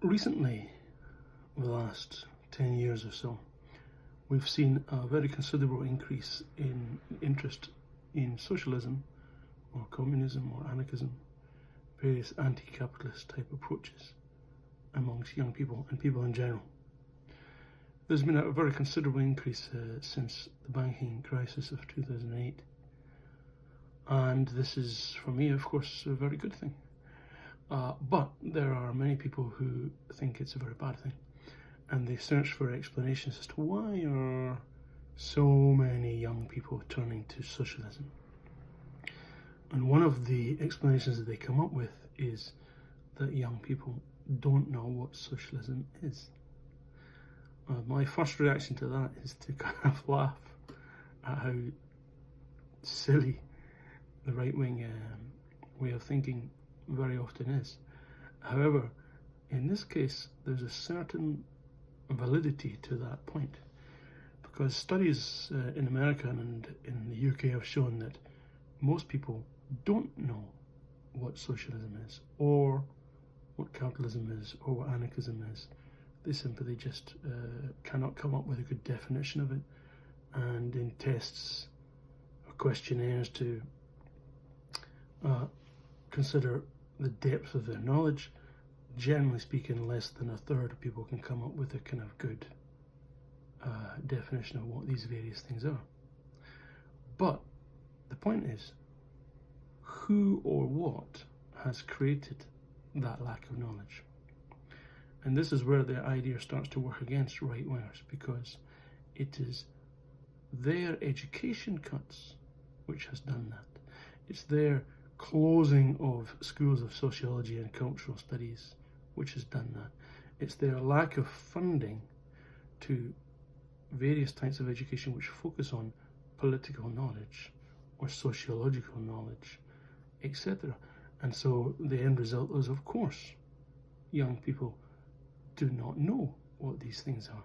Recently, over the last 10 years or so, we've seen a very considerable increase in interest in socialism or communism or anarchism, various anti-capitalist type approaches amongst young people and people in general. There's been a very considerable increase since the banking crisis of 2008, and this is, for me, of course, a very good thing. But there are many people who think it's a very bad thing, and they search for explanations as to why are so many young people turning to socialism. And one of the explanations that they come up with is that young people don't know what socialism is. My first reaction to that is to kind of laugh at how silly the right-wing way of thinking very often is. However, in this case, there's a certain validity to that point, because studies in America and in the UK have shown that most people don't know what socialism is, or what capitalism is, or what anarchism is. They simply just cannot come up with a good definition of it, and in tests or questionnaires to consider the depth of their knowledge, generally speaking, less than a third of people can come up with a kind of good definition of what these various things are. But the point is, who or what has created that lack of knowledge? And this is where the idea starts to work against right-wingers, because it is their education cuts which has done that. It's their closing of schools of sociology and cultural studies which has done that. It's their lack of funding to various types of education which focus on political knowledge or sociological knowledge, etc. And so the end result is, of course, young people do not know what these things are.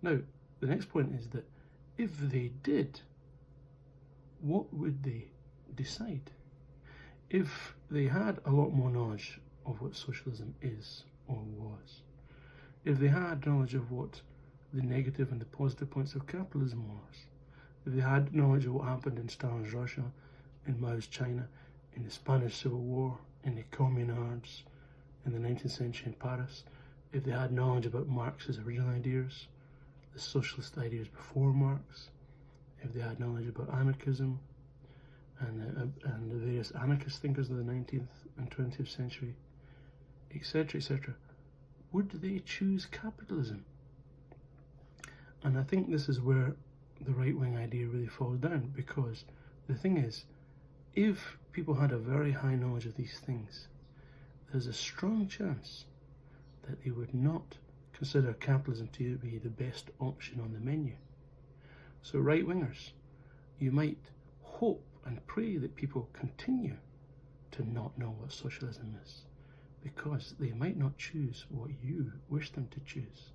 Now, the next point is that if they did, what would they decide? If they had a lot more knowledge of what socialism is or was, if they had knowledge of what the negative and the positive points of capitalism was, if they had knowledge of what happened in Stalin's Russia, in Mao's China, in the Spanish Civil War, in the communards, in the 19th century in Paris, if they had knowledge about Marx's original ideas, the socialist ideas before Marx, if they had knowledge about anarchism and the various anarchist thinkers of the 19th and 20th century, etc., etc., would they choose capitalism? And I think this is where the right-wing idea really falls down, because the thing is, if people had a very high knowledge of these things, there's a strong chance that they would not consider capitalism to be the best option on the menu. So right-wingers, you might hope and pray that people continue to not know what socialism is, because they might not choose what you wish them to choose.